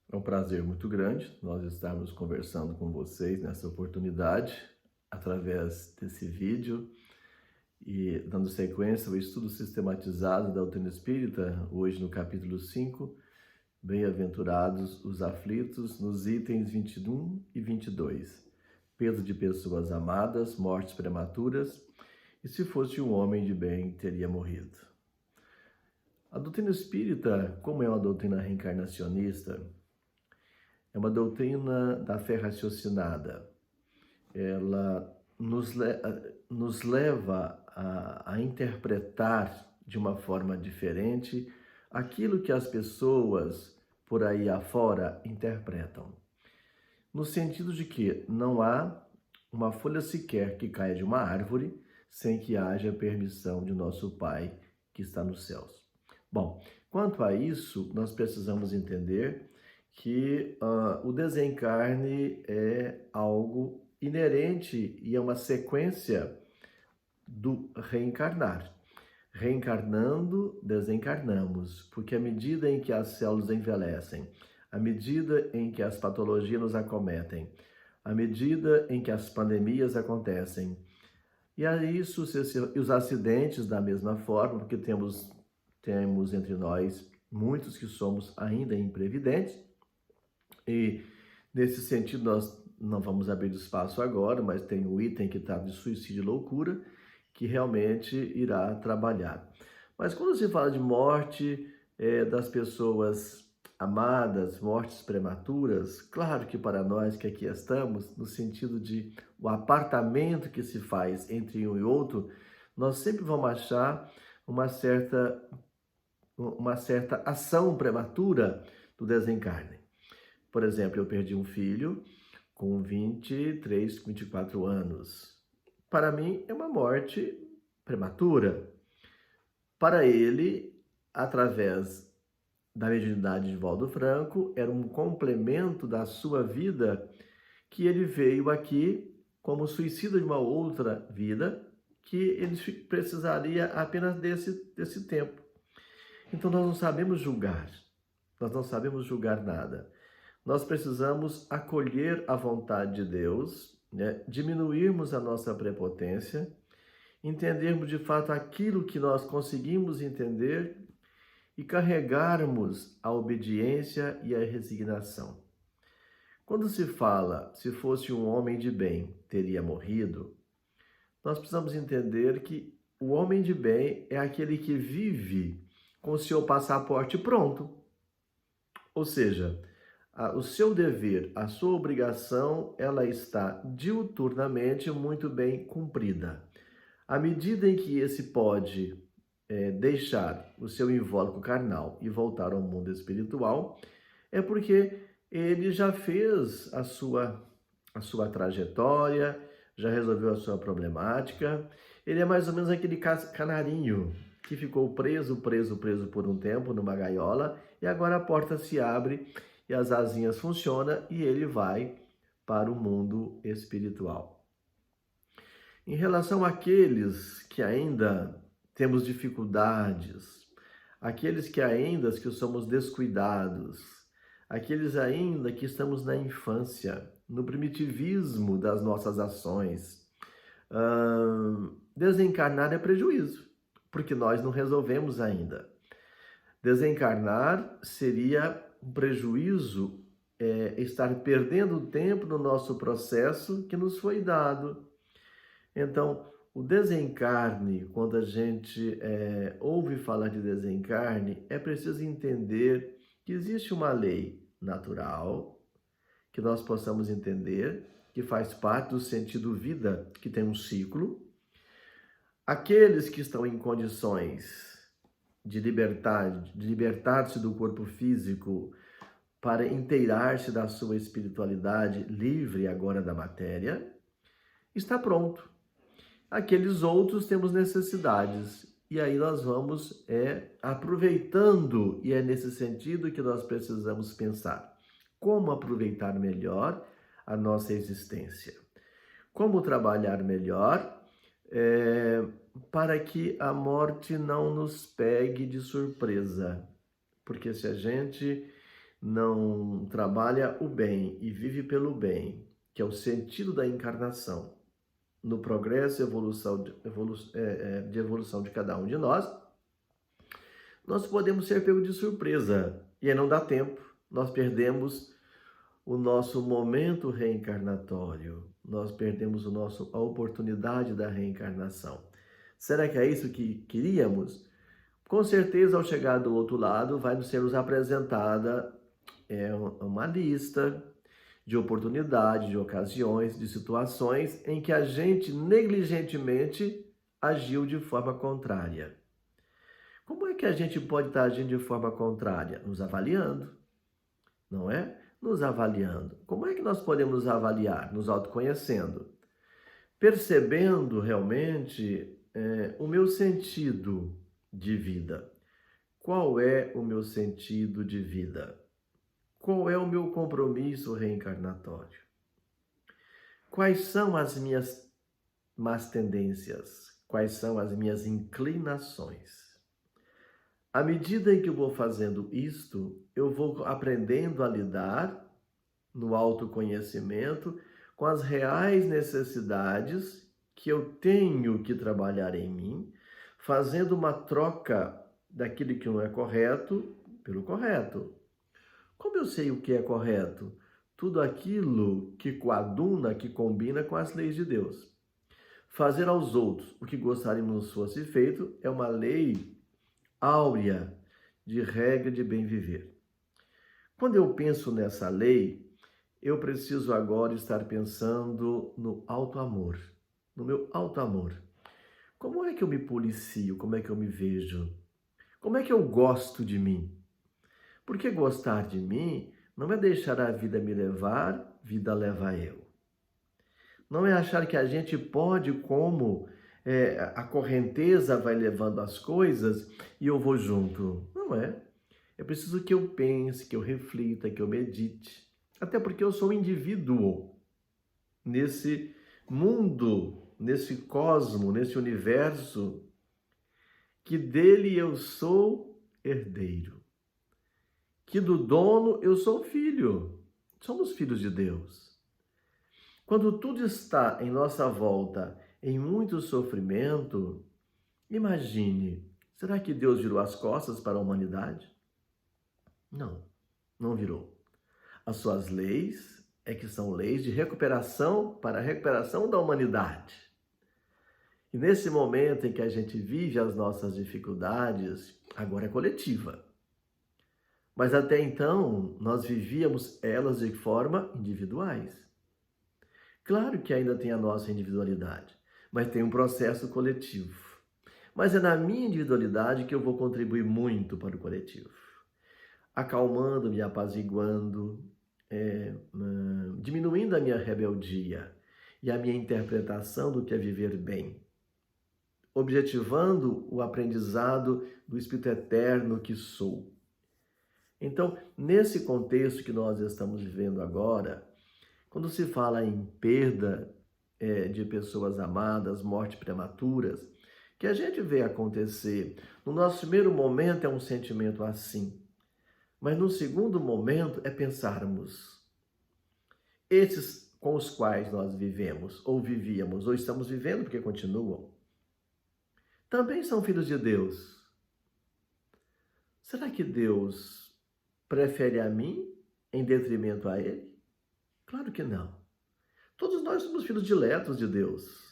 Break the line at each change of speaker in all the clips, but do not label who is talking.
É um prazer muito grande nós estarmos conversando com vocês nessa oportunidade, através desse vídeo e dando sequência ao estudo sistematizado da doutrina espírita, hoje no capítulo 5, Bem-aventurados os aflitos, nos itens 21 e 22. Peso de pessoas amadas, mortes prematuras, e se fosse um homem de bem, teria morrido. A doutrina espírita, como é uma doutrina reencarnacionista, é uma doutrina da fé raciocinada. Ela nos leva a interpretar de uma forma diferente aquilo que as pessoas por aí afora interpretam. No sentido de que não há uma folha sequer que caia de uma árvore sem que haja permissão de nosso Pai que está nos céus. Bom, quanto a isso, nós precisamos entender que o desencarne é algo inerente e é uma sequência do reencarnar. Reencarnando, desencarnamos, porque à medida em que as células envelhecem, à medida em que as patologias nos acometem, à medida em que as pandemias acontecem, e aí os acidentes da mesma forma, porque temos entre nós muitos que somos ainda imprevidentes, e nesse sentido nós não vamos abrir espaço agora, mas tem um item que está de suicídio e loucura, que realmente irá trabalhar. Mas quando se fala de morte das pessoas amadas, mortes prematuras, claro que para nós que aqui estamos, no sentido de o apartamento que se faz entre um e outro, nós sempre vamos achar uma certa ação prematura do desencarne. Por exemplo, eu perdi um filho com 23, 24 anos. Para mim, é uma morte prematura. Para ele, através da mediunidade de Valdo Franco, era um complemento da sua vida que ele veio aqui como suicida de uma outra vida, que ele precisaria apenas desse tempo. Então, nós não sabemos julgar. Nós não sabemos julgar nada. Nós precisamos acolher a vontade de Deus, né? Diminuirmos a nossa prepotência, entendermos de fato aquilo que nós conseguimos entender e carregarmos a obediência e a resignação. Quando se fala, se fosse um homem de bem, teria morrido, nós precisamos entender que o homem de bem é aquele que vive com o seu passaporte pronto. Ou seja, o seu dever, a sua obrigação, ela está diuturnamente muito bem cumprida. À medida em que esse pode deixar o seu invólucro carnal e voltar ao mundo espiritual, é porque ele já fez a sua trajetória, já resolveu a sua problemática. Ele é mais ou menos aquele canarinho que ficou preso por um tempo numa gaiola e agora a porta se abre e as asinhas funcionam e ele vai para o mundo espiritual. Em relação àqueles que ainda temos dificuldades, aqueles que ainda que somos descuidados, aqueles ainda que estamos na infância, no primitivismo das nossas ações, desencarnar é prejuízo, porque nós não resolvemos ainda. Desencarnar seria um prejuízo, estar perdendo tempo no nosso processo que nos foi dado. Então, o desencarne, quando a gente ouve falar de desencarne, é preciso entender que existe uma lei natural, que nós possamos entender, que faz parte do sentido vida, que tem um ciclo. Aqueles que estão em condições de libertar-se do corpo físico para inteirar-se da sua espiritualidade livre agora da matéria, está pronto. Aqueles outros temos necessidades. E aí nós vamos aproveitando, e é nesse sentido que nós precisamos pensar. Como aproveitar melhor a nossa existência? Como trabalhar melhor para que a morte não nos pegue de surpresa? Porque se a gente não trabalha o bem e vive pelo bem, que é o sentido da encarnação, no progresso e de evolução de cada um de nós podemos ser pegos de surpresa. E aí não dá tempo. Nós perdemos o nosso momento reencarnatório. Nós perdemos a oportunidade da reencarnação. Será que é isso que queríamos? Com certeza, ao chegar do outro lado, vai nos ser apresentada uma lista de oportunidades, de ocasiões, de situações em que a gente negligentemente agiu de forma contrária. Como é que a gente pode estar agindo de forma contrária? Nos avaliando, não é? Nos avaliando. Como é que nós podemos nos avaliar? Nos autoconhecendo. Percebendo realmente o meu sentido de vida. Qual é o meu sentido de vida? Qual é o meu compromisso reencarnatório? Quais são as minhas más tendências? Quais são as minhas inclinações? À medida em que eu vou fazendo isto, eu vou aprendendo a lidar no autoconhecimento com as reais necessidades que eu tenho que trabalhar em mim, fazendo uma troca daquilo que não é correto pelo correto. Como eu sei o que é correto? Tudo aquilo que coaduna, que combina com as leis de Deus. Fazer aos outros o que gostaríamos fosse feito é uma lei áurea de regra de bem viver. Quando eu penso nessa lei, eu preciso agora estar pensando no alto amor, no meu alto amor. Como é que eu me policio? Como é que eu me vejo? Como é que eu gosto de mim? Porque gostar de mim não é deixar a vida me levar, vida leva eu. Não é achar que a gente pode, como a correnteza vai levando as coisas e eu vou junto. Não é. É preciso que eu pense, que eu reflita, que eu medite. Até porque eu sou um indivíduo nesse mundo, nesse cosmo, nesse universo, que dele eu sou herdeiro. Que do dono eu sou filho. Somos filhos de Deus. Quando tudo está em nossa volta em muito sofrimento, imagine, será que Deus virou as costas para a humanidade? Não, não virou. As suas leis é que são leis de recuperação para a recuperação da humanidade. E nesse momento em que a gente vive as nossas dificuldades, agora é coletiva. Mas até então, nós vivíamos elas de forma individuais. Claro que ainda tem a nossa individualidade, mas tem um processo coletivo. Mas é na minha individualidade que eu vou contribuir muito para o coletivo. Acalmando-me, apaziguando, diminuindo a minha rebeldia e a minha interpretação do que é viver bem. Objetivando o aprendizado do Espírito Eterno que sou. Então, nesse contexto que nós estamos vivendo agora, quando se fala em perda de pessoas amadas, morte prematuras, que a gente vê acontecer, no nosso primeiro momento é um sentimento assim, mas no segundo momento é pensarmos, esses com os quais nós vivemos, ou vivíamos, ou estamos vivendo porque continuam, também são filhos de Deus. Será que Deus prefere a mim em detrimento a Ele? Claro que não. Todos nós somos filhos diletos de Deus.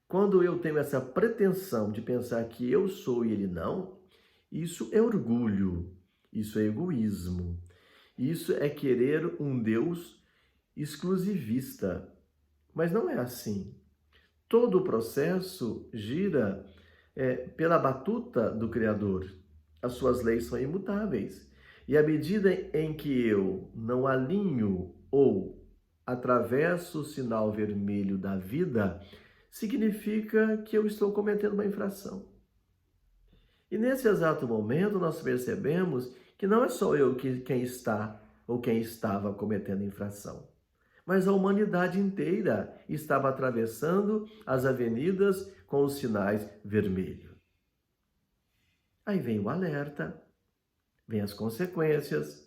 Quando eu tenho essa pretensão de pensar que eu sou e ele não, isso é orgulho, isso é egoísmo, isso é querer um Deus exclusivista. Mas não é assim. Todo o processo gira pela batuta do Criador. As suas leis são imutáveis. E à medida em que eu não alinho ou atravesso o sinal vermelho da vida, significa que eu estou cometendo uma infração. E nesse exato momento nós percebemos que não é só eu quem está ou quem estava cometendo infração, mas a humanidade inteira estava atravessando as avenidas com os sinais vermelhos. Aí vem o alerta, vem as consequências,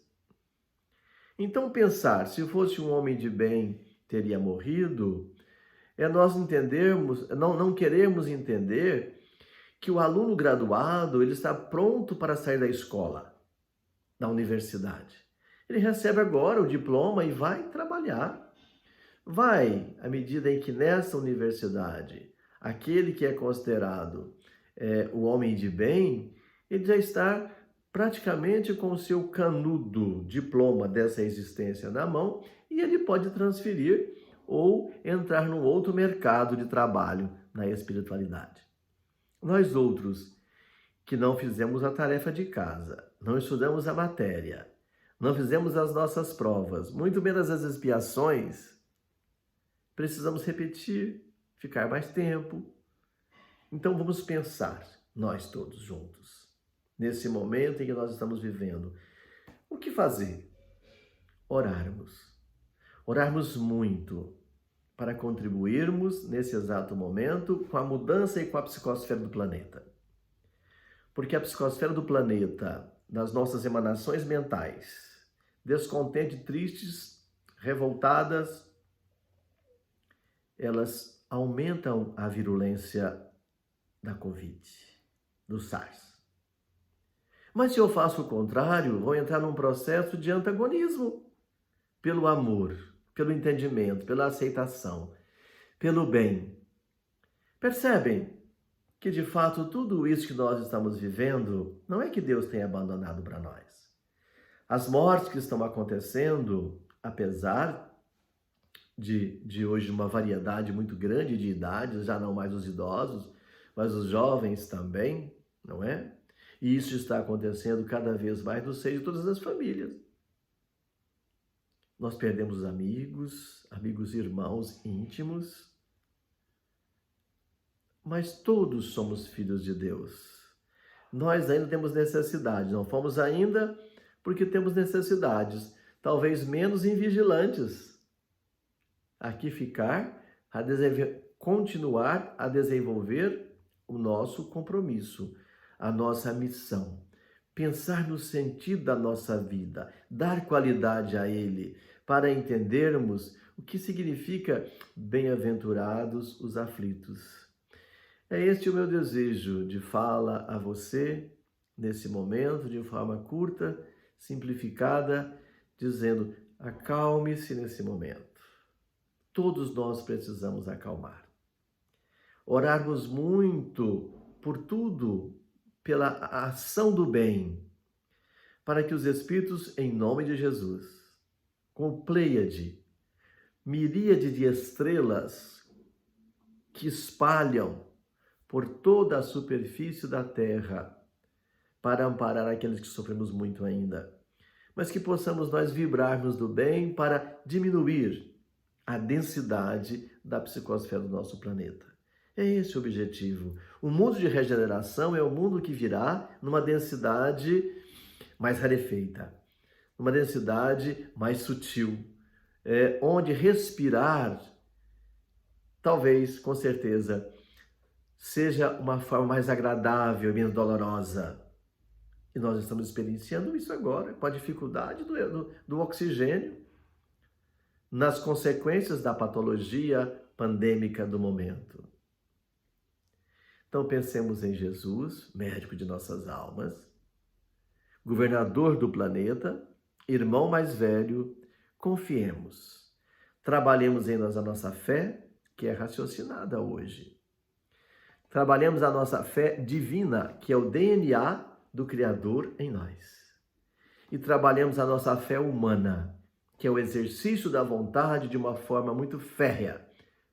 Então pensar, se fosse um homem de bem, teria morrido, é nós entendermos, não queremos entender que o aluno graduado, ele está pronto para sair da escola, da universidade. Ele recebe agora o diploma e vai trabalhar. Vai, à medida em que nessa universidade, aquele que é considerado o homem de bem, ele já está praticamente com o seu canudo diploma dessa existência na mão e ele pode transferir ou entrar num outro mercado de trabalho na espiritualidade. Nós outros que não fizemos a tarefa de casa, não estudamos a matéria, não fizemos as nossas provas, muito menos as expiações, precisamos repetir, ficar mais tempo. Então vamos pensar, nós todos juntos, nesse momento em que nós estamos vivendo. O que fazer? Orarmos. Orarmos muito para contribuirmos nesse exato momento com a mudança e com a psicosfera do planeta. Porque a psicosfera do planeta, nas nossas emanações mentais, descontentes, tristes, revoltadas, elas aumentam a virulência da Covid, do SARS. Mas se eu faço o contrário, vou entrar num processo de antagonismo pelo amor, pelo entendimento, pela aceitação, pelo bem. Percebem que, de fato, tudo isso que nós estamos vivendo, não é que Deus tenha abandonado para nós. As mortes que estão acontecendo, apesar de hoje uma variedade muito grande de idades, já não mais os idosos, mas os jovens também, não é? E isso está acontecendo cada vez mais no seio de todas as famílias. Nós perdemos amigos, irmãos íntimos, mas todos somos filhos de Deus. Nós ainda temos necessidade, não fomos ainda porque temos necessidades, talvez menos invigilantes. Aqui ficar, continuar a desenvolver o nosso compromisso, a nossa missão. Pensar no sentido da nossa vida, dar qualidade a ele, para entendermos o que significa bem-aventurados os aflitos. É este o meu desejo de fala a você, nesse momento, de forma curta, simplificada, dizendo: acalme-se nesse momento. Todos nós precisamos acalmar. Orarmos muito por tudo, pela ação do bem, para que os Espíritos, em nome de Jesus, com pleiade, miríade de estrelas que espalham por toda a superfície da terra, para amparar aqueles que sofremos muito ainda, mas que possamos nós vibrarmos do bem para diminuir a densidade da psicosfera do nosso planeta. É esse o objetivo. O mundo de regeneração é o mundo que virá numa densidade mais rarefeita, numa densidade mais sutil, onde respirar, talvez, com certeza, seja uma forma mais agradável, menos dolorosa. E nós estamos experienciando isso agora, com a dificuldade do oxigênio, nas consequências da patologia pandêmica do momento. Então pensemos em Jesus, médico de nossas almas, governador do planeta, irmão mais velho, confiemos. Trabalhemos em nós a nossa fé, que é raciocinada hoje. Trabalhemos a nossa fé divina, que é o DNA do Criador em nós. E trabalhemos a nossa fé humana, que é o exercício da vontade de uma forma muito férrea,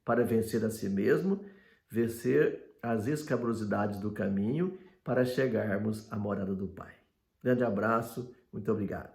para vencer a si mesmo, vencer as escabrosidades do caminho, para chegarmos à morada do Pai. Grande abraço, muito obrigado.